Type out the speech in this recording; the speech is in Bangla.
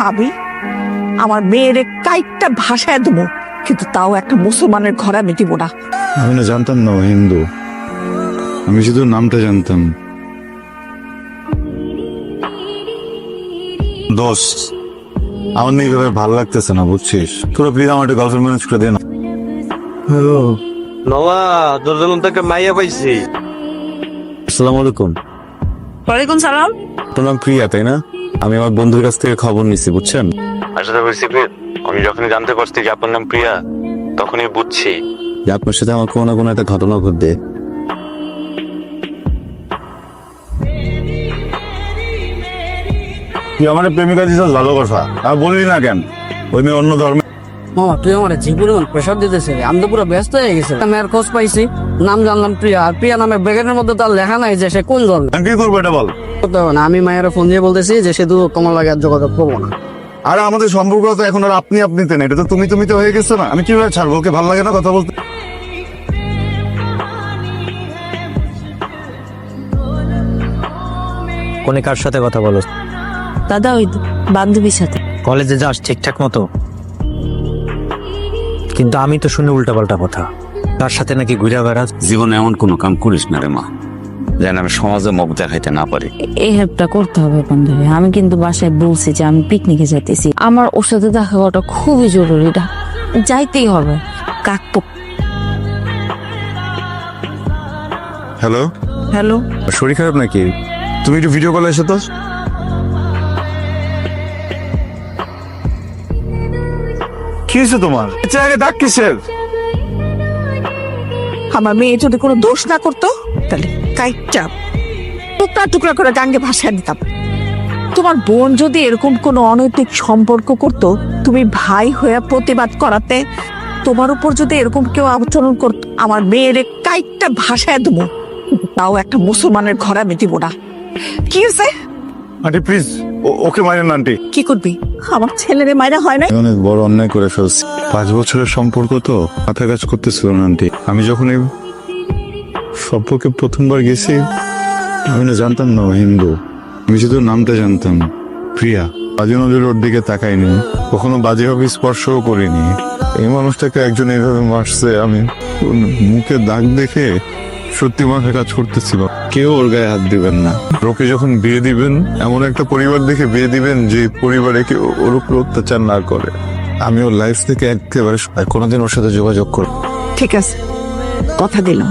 আমি আমার মেয়ের কাইটটা ভাষায় দেবো, কিন্তু তাও একটা মুসলমানের ঘরে আমি দিব না। আমি না জানতাম না ও হিন্দু, আমি শুধু নামটা জানতাম। দোস্ত, আমার না এইভাবে ভালো লাগতেছে না, বুঝছিস? তোরা প্লিজ আমার একটা গার্লফ্রেন্ড ম্যানেজ করে দে না। হ্যালো, নওয়া তোর জন্য তো একটা মাইয়া পাইছি। আসসালামু আলাইকুম। ওয়ালাইকুম সালাম। তোর নাম প্রিয়া তাই না? আমি আমার বন্ধুর কাছ থেকে খবর নিছি, বুঝছেন? আসলে হয়েছে কি, আমি যখনই জানতে পারছি যে আপনার নাম প্রিয়া, তখনই বুঝছি যে আপনার সাথে আমার কোনো না কোনো একটা ঘটনা ঘটবে। তুই আমার প্রেমিকা দিস ভালো কথা, আর বললি না কেন? ওই মেয়ে অন্য ধর্মে। মামা তুই আমার যে পরিমাণ প্রেশার দিতেছে, আমি তো পুরো ব্যস্ত হয়ে গেছে। আমি আর খোঁজ পাইছি, নাম জানলাম প্রিয়া, আর প্রিয়া নামে ব্যাগের মধ্যে তার লেখা নাই যে সে কোন ধর্ম। আমি কি করবো এটা বল? করতে হবে না, আমি মায়ের ফোন দিয়ে বলতেছি যে সে তো তোমার লাগে আর যোগাযোগ করবো না। আর আমাদের সম্পর্ক তো এখন আর আপনি আপনিতে না, এটা তো তুমি তুমিতে হয়ে গেছে না। আমি কিভাবে ছাড়বো? ওকে ভালো লাগে না কথা বলতে? কোনে কার সাথে কথা বলো? দাদা ওই বান্ধবীর সাথে। কলেজে যাস ঠিকঠাক মতো? কিন্তু আমি তো শুনি উল্টাপাল্টা কথা, তার সাথে নাকি ঘুরে বেড়াস। জীবনে এমন কোনো কাম করিস না রে মা, যেন আমি সমাজে মুখ দেখাইতে না পারি। এই হেল্পটা করতে হবে বান্ধবী। আমি কিন্তু বাসায় বলছি যে আমি পিকনিকে যাইতেছি, আমার ওর সাথে দেখা হওয়াটা খুবই জরুরি, যাইতেই হবে। কাকপো। হ্যালো হ্যালো, শরীর খারাপ নাকি? তুমি একটু ভিডিও কলে এসো তো। কি হয়েছে তোমার? আগে ডাক কিসের? আমার মেয়ে যদি কোনো দোষ না করতো তাহলে কাইটটা টুকরা টুকরা করে গাঙ্গে ভাসায় দিতাম। তোমার বোন যদি এরকম কোনো অনৈতিক সম্পর্ক করতো, তুমি ভাই হয়ে প্রতিবাদ করাতে, তোমার উপর যদি এরকম কেউ আচরণ করতো, আমার মেয়ের কাইটটা ভাসায় দেবো, তাও একটা মুসলমানের ঘরে আমি দিব না। কি হয়েছে? আন্টি প্লিজ, ওকে মারেন না আন্টি। কি করবি? আমার ছেলের মায়েরা হয় না। অনেক বড় অন্যায় করে ফেলছি। 5 বছরের সম্পর্ক তো মাথা কাজ করতেছিল না আন্টি। আমি যখন এই সম্পর্কে প্রথমবার গেছি, আমি না জানতাম না ও হিন্দু, আমি শুধু নামটা জানতাম প্রিয়া। বাজে নজর ওর দিকে তাকাইনি, কখনো বাজেভাবে স্পর্শও করিনি। এই মানুষটাকে একজন এইভাবে মারছে, আমি ওর মুখে দাগ দেখে সত্যি মাথা কাজ করতেছিল। কেউ ওর গায়ে হাত দিবেন না। ওকে যখন বিয়ে দিবেন, এমন একটা পরিবার দেখে বিয়ে দিবেন যে পরিবারে কেউ ওর উপর অত্যাচার না করে। আমি ওর লাইফ থেকে একেবারে কোনোদিন ওর সাথে যোগাযোগ করব। ঠিক আছে, কথা দিলাম।